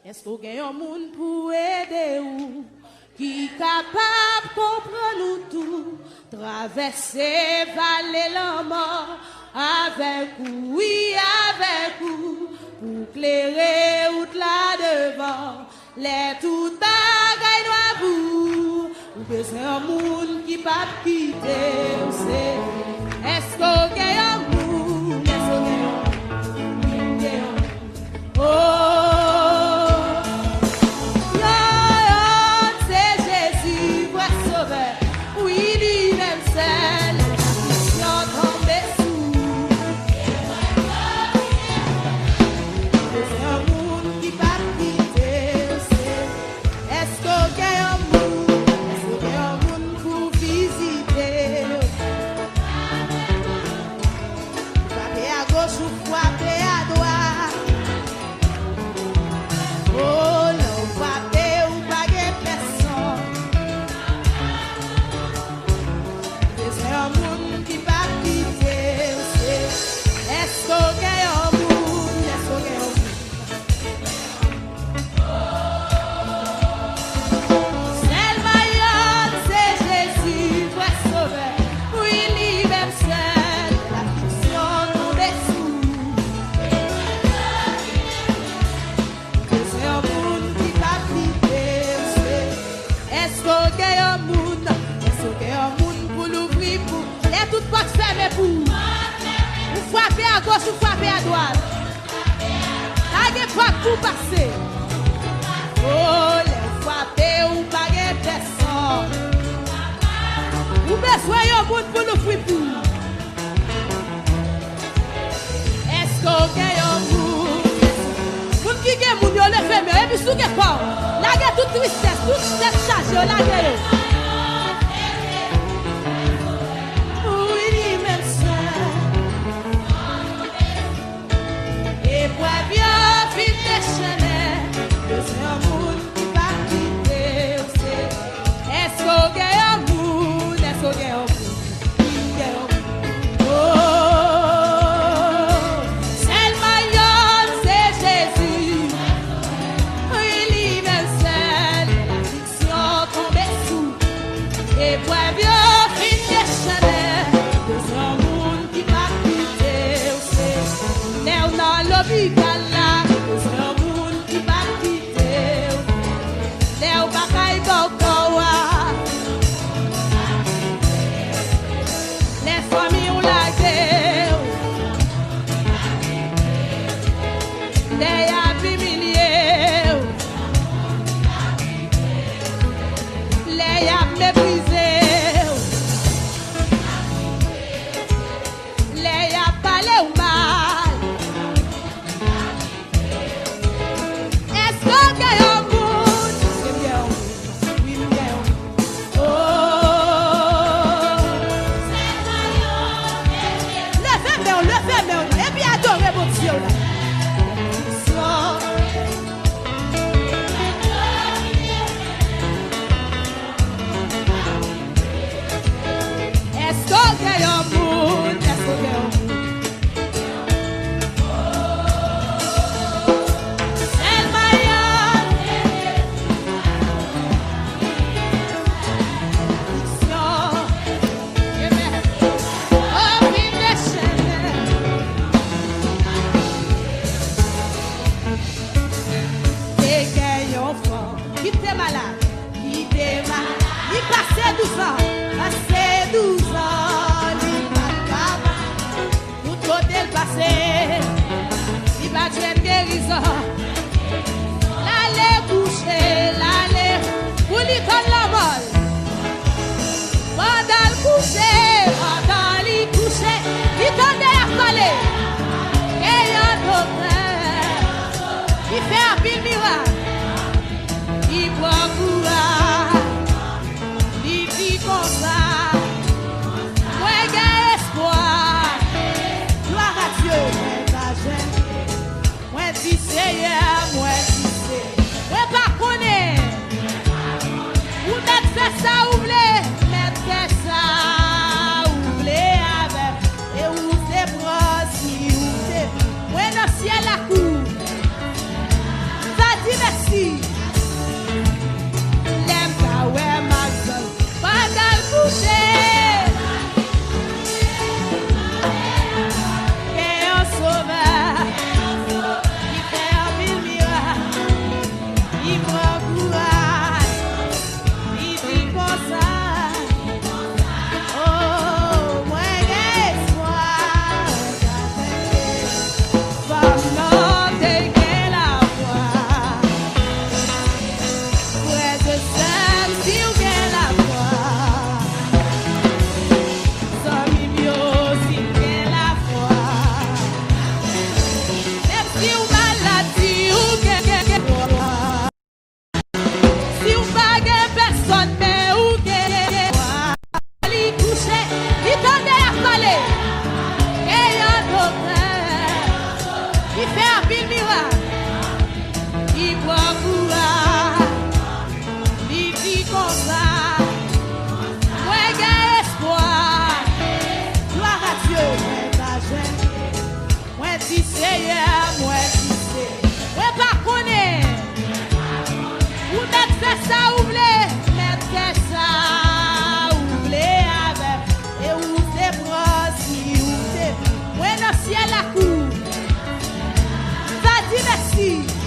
Est-ce qu'on gagne un monde pour aider ou qui est capable de comprendre nous tout, traverser vallée la mort avec vous, oui avec vous, pour clairer route là devant, les tout bagailles doivent vous, ou besoin un monde qui pas quitter, est-ce qu'on gagne un monde, est-ce qu'on gagne un monde, oh. Vous frappez à gauche, vous frappez à droite. Là, il n'y a pas de coup passé. Oh, les frappez ou pas de personne. Vous besoin d'un monde pour l'ouvrir pour. Est-ce qu'on gagne un monde? Vous qui gagnez un monde, vous le faites, mais vous ne savez pas. Là, il y a toute tristesse, toute chargée, là, il y a. Ciel à coup. Va dire qui prend courage, il dit comme ça, moi j'ai espoir, gloire à Dieu, moi dis Seigneur, moi dis Seigneur, moi pas connaître, ou mettre fait ça ou mettre fait ça ou avec, et où c'est bras si ou c'est, moi dans ciel la cour, va dire merci.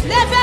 Leve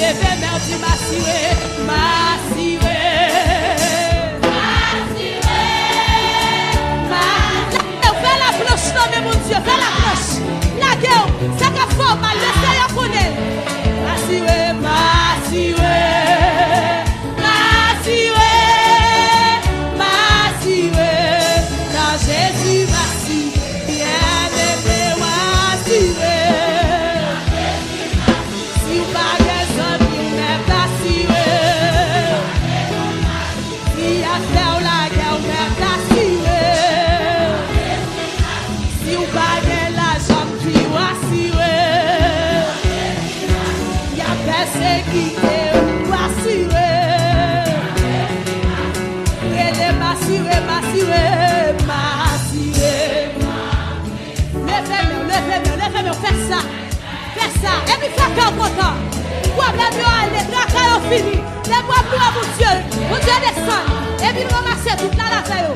Levez merci, massivé, massivé. Fais la cloche, non mais mon Dieu, fais la cloche. La gueule, c'est qu'à forme, laissez la connaître. Massivé, massivé, massivé, massivé. Dans Jésus, massivé, bien-aimé, massivé. Si vous parlez de vous, même massivé. Si à faire la guerre, même massivé. Si vous parlez la jambe, puis massivé. Y a persécuté ou assuré. Elle est massivé, massivé, massivé. Levez-moi, faites ça. Faites ça. Et puis faites un content. Problème, les tracas ont fini. Les bois pour mon Dieu. Mon Dieu descend. Et puis ramasser toute la taille.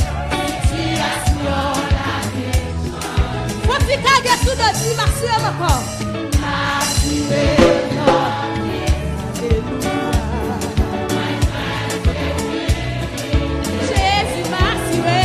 Faut que tu cagues sous le dit, massivé encore. Massivé. Jésus massivé.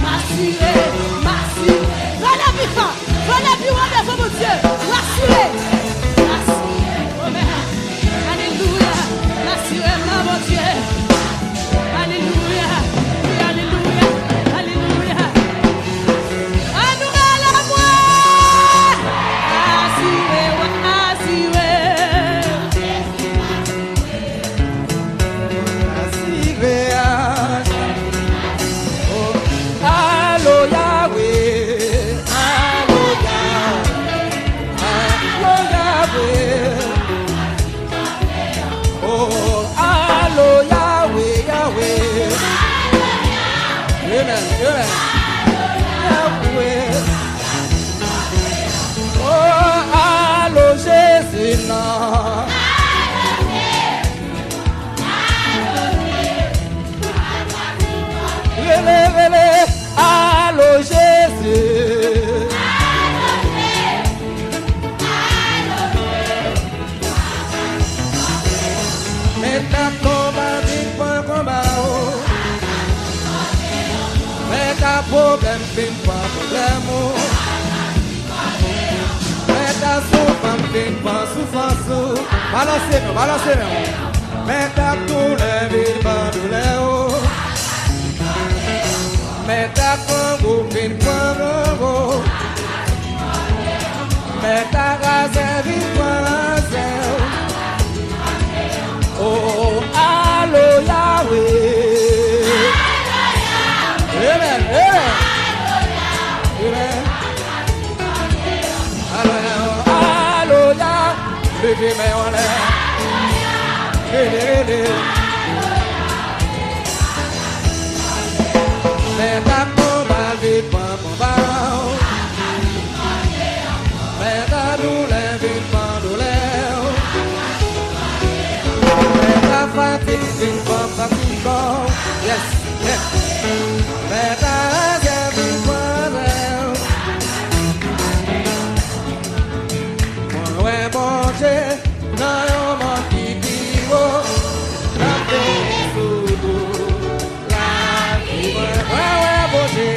Massivé, massivé, relève-lui fort, relève-lui devant mon Dieu, massivé, massivé, alléluia, massivé, mon Dieu, alléluia, alléluia, alléluia, à nous à la moi, massivé, massivé, massivé. Allô Jésus. Mais ta combattu pour combat. Mais ta problème fin pas problème. Mais ta souffrance fin pas souffrance. Balancez. Mais ta douleur fin pas douleur. Mais ta congo fin congo. Mais ta race fin race. Oh, allo Yahweh. Amen. Amen. Allo Yahweh. Levez mes mains en l'air. Mais ta combat vite pas Sing from the people. Yes, yes. Better than everyone else. Ouais, bon Dieu, non, on m'a dit qu'il faut la paix sous la vie. Ouais, bon Dieu.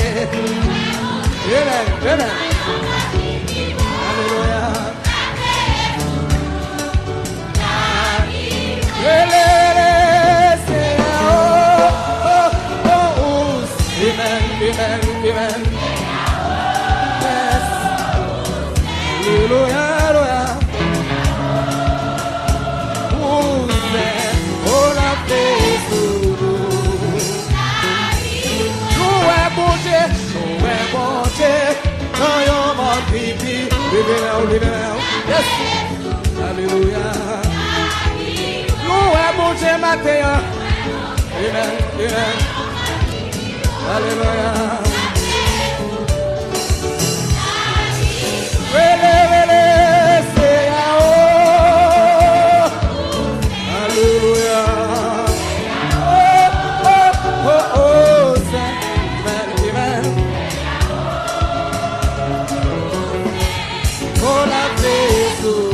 Amen, amen. Alléluia. Amen, amen. Yes. Hallelujah, hallelujah. Oh, la paix sous nous est bon Dieu, nous est bon Dieu. Quand on m'a pipi, live now. Yes. Hallelujah. Nous est bon Dieu, matin. Amen, amen. Hallelujah. Wele, say oh. Hallelujah. Oh, say amen. Oh, la paix sous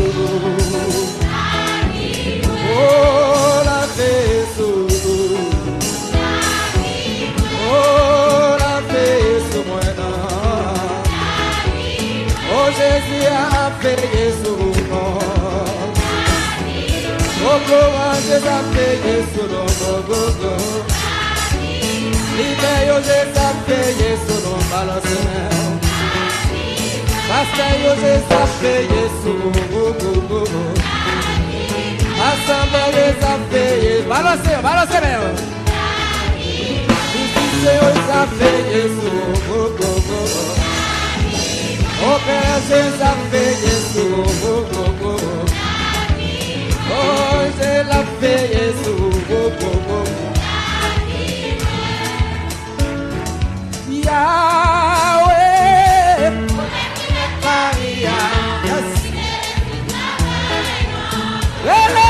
oh, la paix sous Jésus a payé sous nous. Oh, gloire, Jésus a payé sous nous. Libère, Jésus a payé sous nous. Pasteur, Jésus a payé sous nous. Assemblée, Jésus a payé. Balancez, même. Jésus a payé sous nous. Opération ça fait Jésus, oh c'est la paix Jésus, Yahweh, Maria, yes, amen.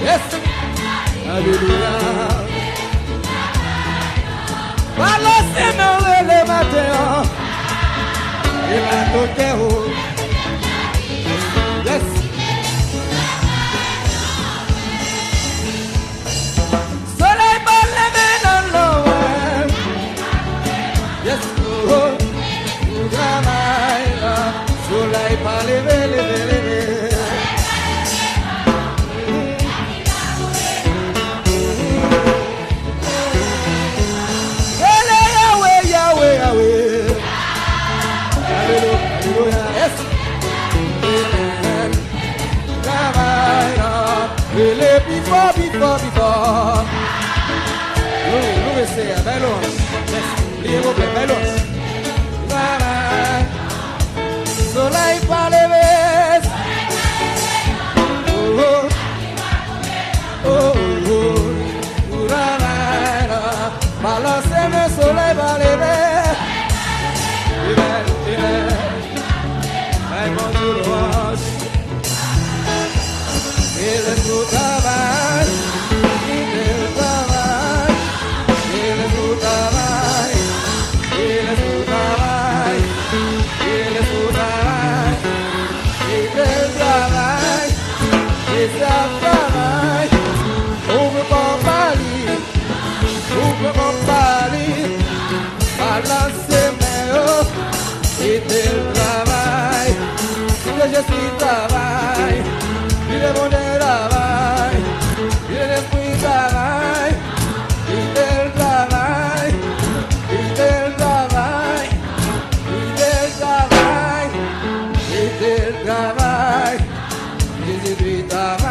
Yes, hallelujah. Balancez-nous le matin. Et la toque. Yes. Soleil par les mains dans l'eau. Yes, oh, travail. Soleil par les mains. Before. Look, say, balance. Yes, live balance. Soleil par les vestes. Balancez le soleil par les vestes. I'm on the rush. Il est tout travail. Je suis travail, il est mon travail, il est l'esprit travail, il est le travail, il est le travail, il est le travail, il est le travail, il est le travail.